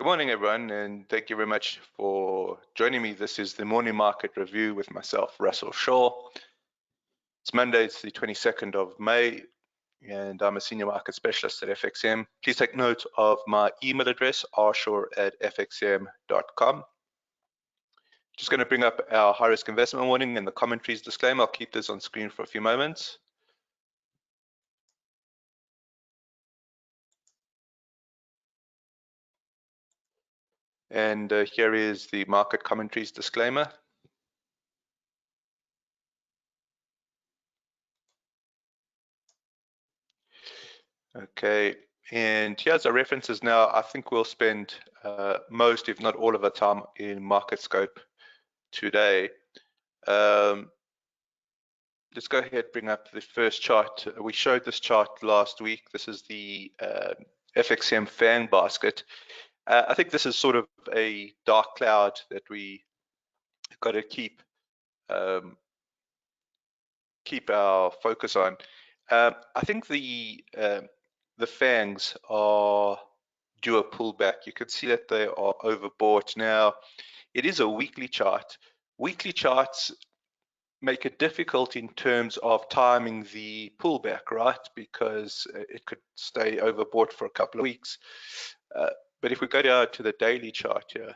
Good morning, everyone, and thank you very much for joining me. This is the morning market review with myself, Russell Shaw. It's Monday, it's the 22nd of May, and I'm a senior market specialist at FXCM. Please take note of my email address, rshaw@fxcm.com. Just going to bring up our high risk investment warning and the commentaries disclaimer. I'll keep this on screen for a few moments. And here is the market commentaries disclaimer. Okay, and here's our references now. I think we'll spend most, if not all of our time in market scope today. Let's go ahead, bring up the first chart. We showed this chart last week. This is the FXCM fan basket. I think this is sort of a dark cloud that we got to keep our focus on. I think the fangs are due a pullback. You can see that they are overbought. Now, it is a weekly chart. Weekly charts make it difficult in terms of timing the pullback, right? Because it could stay overbought for a couple of weeks. But if we go down to the daily chart here,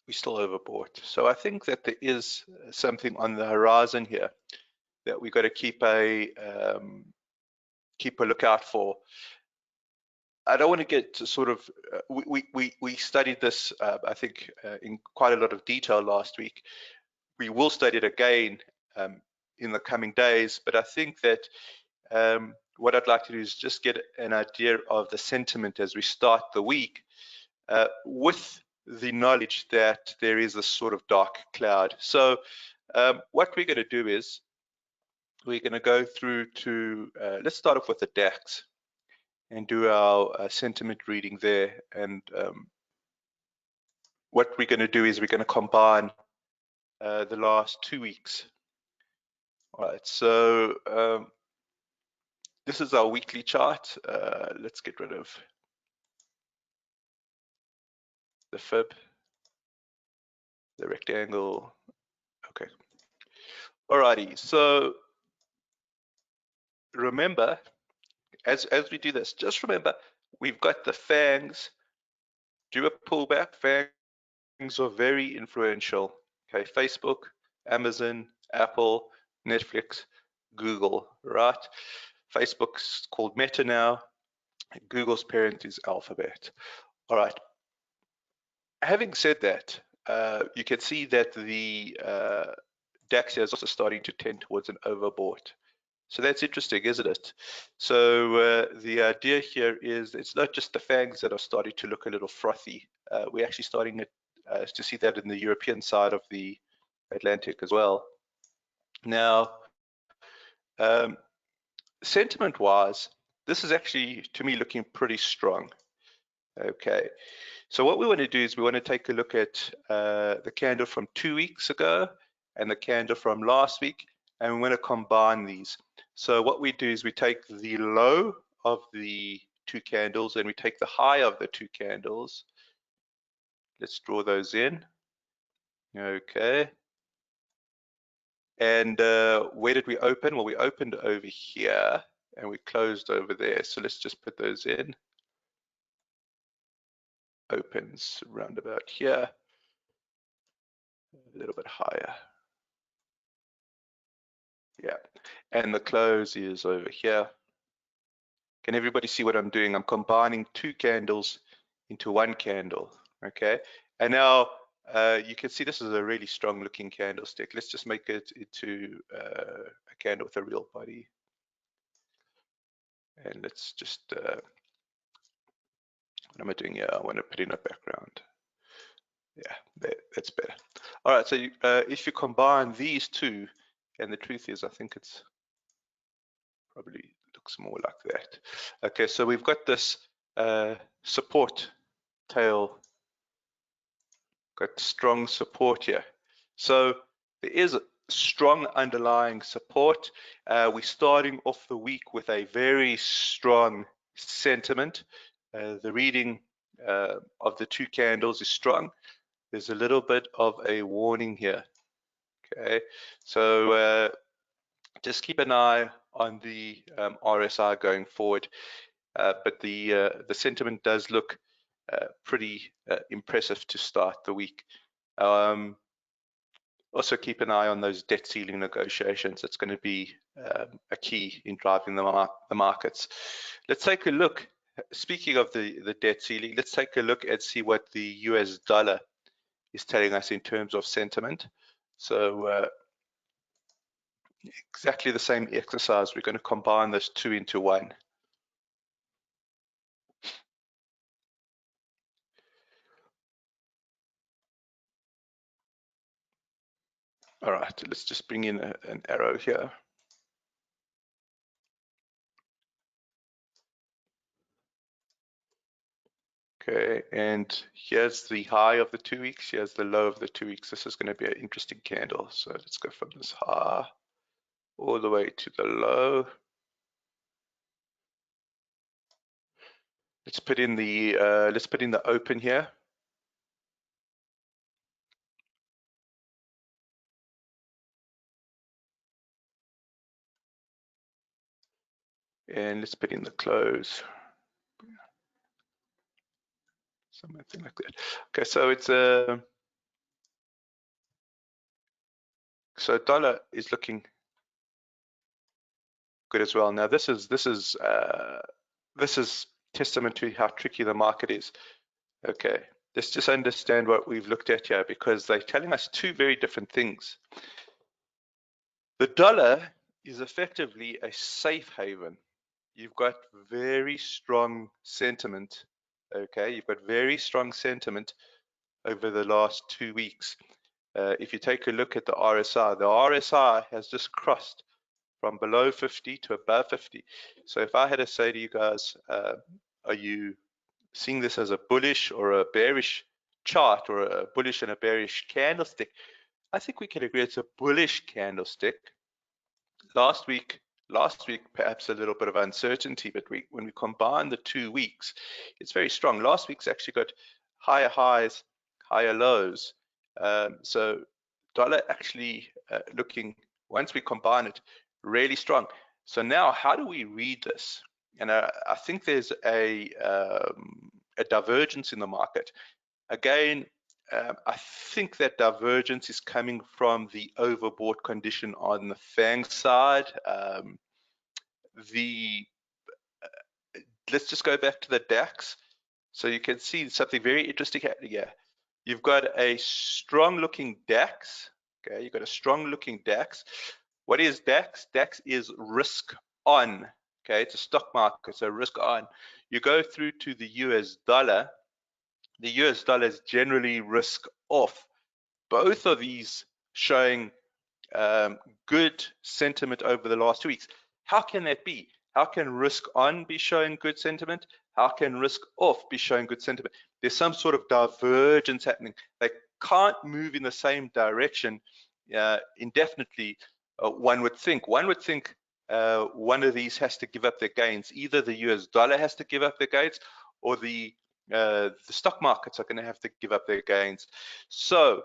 we're still overbought. So I think that there is something on the horizon here that we've got to keep a lookout for. I don't want to get to sort of, we studied this, I think, in quite a lot of detail last week. We will study it again in the coming days, but I think that what I'd like to do is just get an idea of the sentiment as we start the week with the knowledge that there is a sort of dark cloud. So what we're going to do is we're going to go through to, let's start off with the DAX and do our sentiment reading there. And what we're going to do is we're going to combine the last 2 weeks. All right, so this is our weekly chart. Let's get rid of the fib, the rectangle. Okay. Alrighty, so remember, as we do this, just remember we've got the fangs do a pullback. Fangs are very influential. Okay, Facebook, Amazon, Apple, Netflix, Google, right? Facebook's called Meta now. Google's parent is Alphabet. All right. Having said that, you can see that the DAX is also starting to tend towards an overbought. So that's interesting, isn't it? So the idea here is it's not just the fangs that are starting to look a little frothy. We're actually starting to see that in the European side of the Atlantic as well. Now, sentiment-wise, this is actually, to me, looking pretty strong. Okay, so what we want to do is we want to take a look at the candle from 2 weeks ago and the candle from last week, and we want to combine these. So what we do is we take the low of the 2 candles and we take the high of the 2 candles. Let's draw those in. Okay. And where did we open? Well, we opened over here and we closed over there. So let's just put those in. Opens around about here, a little bit higher. Yeah, and the close is over here. Can everybody see what I'm doing? I'm combining 2 candles into 1 candle, okay? And now you can see this is a really strong looking candlestick. Let's just make it into a candle with a real body. And let's just, what am I doing here? I want to put in a background. Yeah, that's better. All right, so if you combine these 2, and the truth is, I think it's probably looks more like that. Okay, so we've got this support tail, got strong support here. So there is a strong underlying support. We're starting off the week with a very strong sentiment. The reading of the two candles is strong. There's a little bit of a warning here. Okay, so just keep an eye on the RSI going forward. But the sentiment does look pretty impressive to start the week. Also keep an eye on those debt ceiling negotiations. It's going to be a key in driving the markets. Let's take a look. Speaking of the debt ceiling, let's take a look and see what the US dollar is telling us in terms of sentiment. So exactly the same exercise. We're going to combine those two into one. All right, let's just bring in an arrow here. Okay, and here's the high of the 2 weeks. Here's the low of the 2 weeks. This is going to be an interesting candle. So let's go from this high all the way to the low. Let's put in the open here. And let's put in the close. Something like that. Okay, so it's so dollar is looking good as well. Now this is testament to how tricky the market is. Okay, let's just understand what we've looked at here, because they're telling us two very different things. The dollar is effectively a safe haven. You've got very strong sentiment. Okay, you've got very strong sentiment over the last 2 weeks. If you take a look at the RSI has just crossed from below 50 to above 50. So if I had to say to you guys, are you seeing this as a bullish or a bearish chart, or a bullish and a bearish candlestick? I think we can agree it's a bullish candlestick. Last week, perhaps a little bit of uncertainty, but when we combine the 2 weeks, it's very strong. Last week's actually got higher highs, higher lows. So dollar actually looking, once we combine it, really strong. So now, how do we read this? And I think there's a divergence in the market. Again, I think that divergence is coming from the overbought condition on the FANG side. Let's just go back to the DAX. So you can see something very interesting happening here. You've got a strong looking DAX. Okay, you've got a strong looking DAX. What is DAX? DAX is risk on. Okay, it's a stock market, so risk on. You go through to the US dollar. The US dollar is generally risk off. Both of these showing good sentiment over the last 2 weeks. How can that be? How can risk on be showing good sentiment? How can risk off be showing good sentiment? There's some sort of divergence happening. They can't move in the same direction indefinitely. One would think one of these has to give up their gains. Either the US dollar has to give up their gains, or the stock markets are going to have to give up their gains. So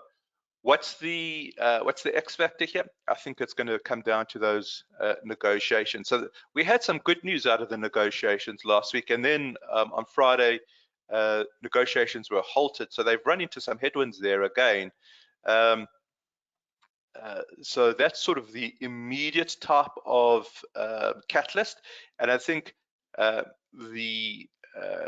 what's the X factor here? I think it's going to come down to those negotiations. So we had some good news out of the negotiations last week, and then on Friday, negotiations were halted. So they've run into some headwinds there again. So that's sort of the immediate type of catalyst, and I think the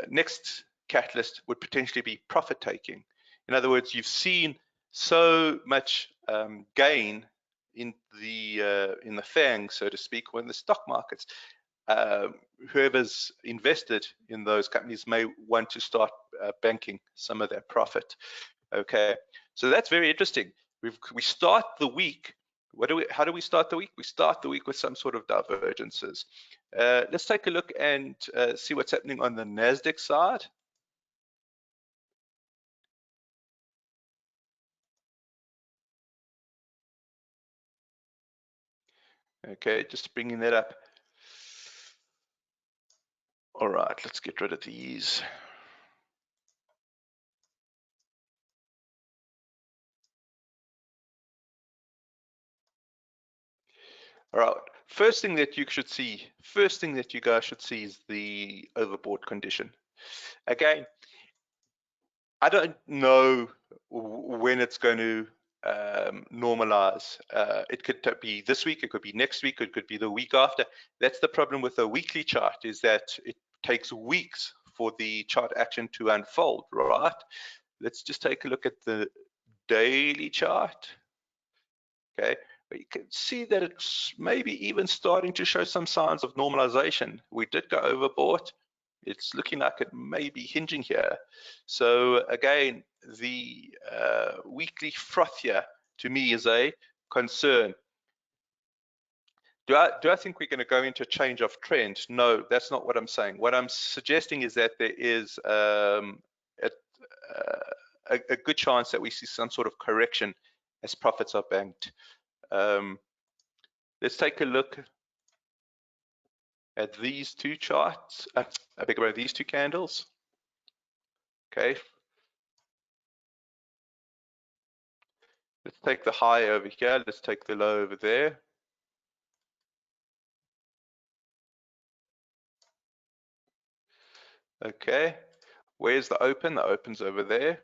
next catalyst would potentially be profit taking. In other words, you've seen so much gain in the FANG, so to speak, when the stock markets. Whoever's invested in those companies may want to start banking some of their profit. Okay, so that's very interesting. We start the week. How do we start the week? We start the week with some sort of divergences. Let's take a look and see what's happening on the Nasdaq side. Okay, just bringing that up. All right, let's get rid of these. All right. First thing that you guys should see is the overbought condition. Again, I don't know when it's going to normalize. It could be this week, it could be next week, it could be the week after. That's the problem with a weekly chart, is that it takes weeks for the chart action to unfold, right? Let's just take a look at the daily chart. Okay, but you can see that it's maybe even starting to show some signs of normalization. We did go overbought. It's looking like it may be hinging here. So again, the weekly froth here to me is a concern. Do I think we're going to go into a change of trend? No, that's not what I'm saying. What I'm suggesting is that there is a good chance that we see some sort of correction as profits are banked. Let's take a look at these two charts. I beg your pardon, these two candles. Okay. Let's take the high over here. Let's take the low over there. Okay. Where's the open? The open's over there.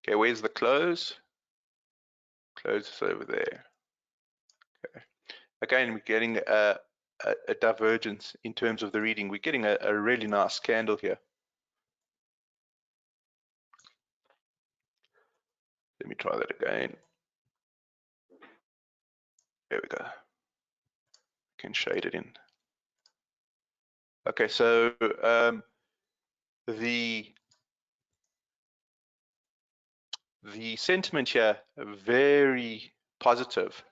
Okay, where's the close? Close is over there. Okay. Again, we're getting a divergence in terms of the reading. We're getting a really nice candle here. Let me try that again. There we go. I can shade it in. Okay, so the sentiment here, very positive,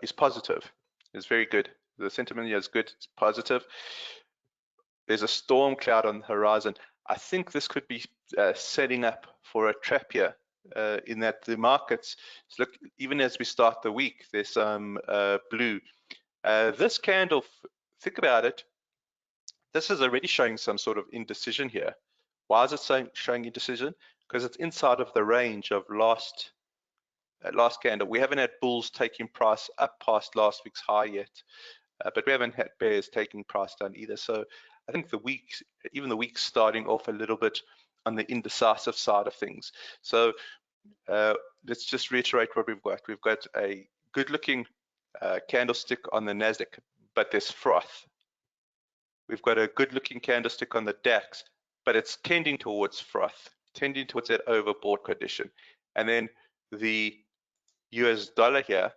is positive. It's very good. The sentiment here is good, it's positive. There's a storm cloud on the horizon. I think this could be setting up for a trap here, in that the markets, look, even as we start the week, there's some blue. This candle, think about it, this is already showing some sort of indecision here. Why is it showing indecision? Because it's inside of the range of last candle. We haven't had bulls taking price up past last week's high yet, but we haven't had bears taking price down either. So I think even the week's starting off a little bit on the indecisive side of things. So let's just reiterate what we've got. We've got a good looking candlestick on the Nasdaq, but there's froth. We've got a good looking candlestick on the DAX, but it's tending towards froth, tending towards that overbought condition. And then the US dollar here,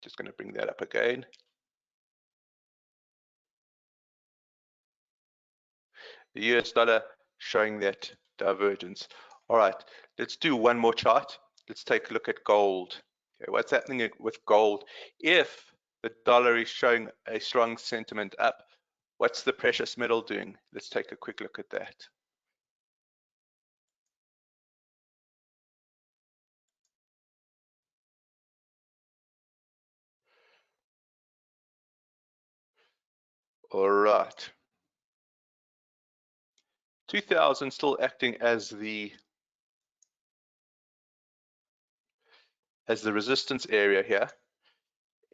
just going to bring that up again. The US dollar showing that divergence. All right, let's do one more chart. Let's take a look at gold. Okay, what's happening with gold? If the dollar is showing a strong sentiment up, what's the precious metal doing? Let's take a quick look at that. All right. 2000 still acting as the resistance area here.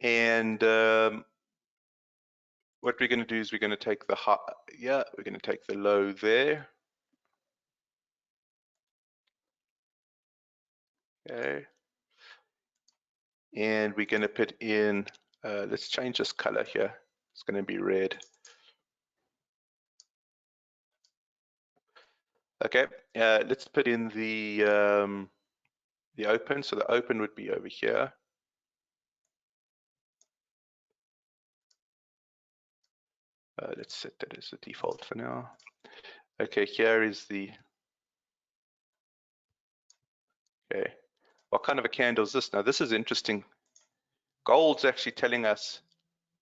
And what we're going to do is we're going to take the high, yeah, we're going to take the low there. Okay. And we're going to put in, let's change this color here. It's going to be red. Okay, let's put in the open. So the open would be over here. Let's set that as the default for now. Okay, here is the, okay, what kind of a candle is this? Now this is interesting. Gold's actually telling us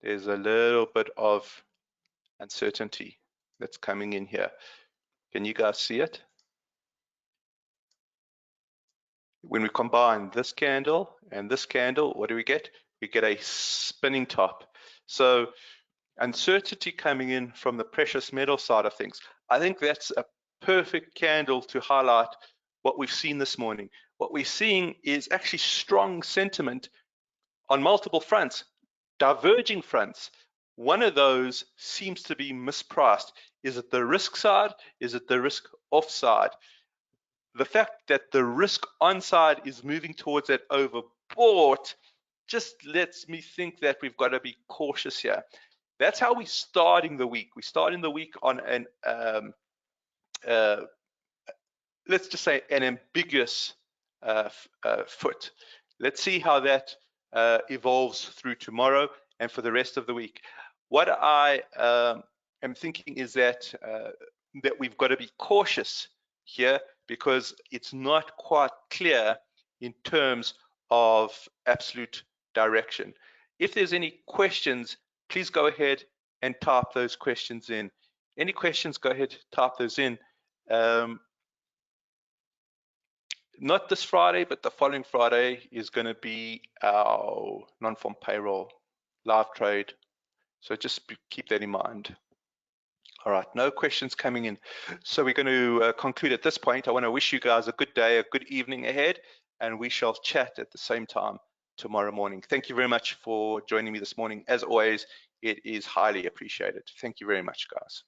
there's a little bit of uncertainty that's coming in here. Can you guys see it? When we combine this candle and this candle, what do we get? We get a spinning top. So uncertainty coming in from the precious metal side of things. I think that's a perfect candle to highlight what we've seen this morning. what we're seeing is actually strong sentiment on multiple fronts, diverging fronts. One of those seems to be mispriced. Is it the risk side? Is it the risk off side? The fact that the risk on side is moving towards that overbought just lets me think that we've got to be cautious here. That's how we're starting the week. We're starting the week on an let's just say an ambiguous foot. Let's see how that evolves through tomorrow and for the rest of the week. What I am thinking is that that we've got to be cautious here because it's not quite clear in terms of absolute direction. If there's any questions, please go ahead and type those questions in. Any questions, go ahead, type those in. Not this Friday, but the following Friday is going to be our non-farm payroll live trade. So just keep that in mind. All right, no questions coming in. So we're going to conclude at this point. I want to wish you guys a good day, a good evening ahead, and we shall chat at the same time tomorrow morning. Thank you very much for joining me this morning. As always, it is highly appreciated. Thank you very much, guys.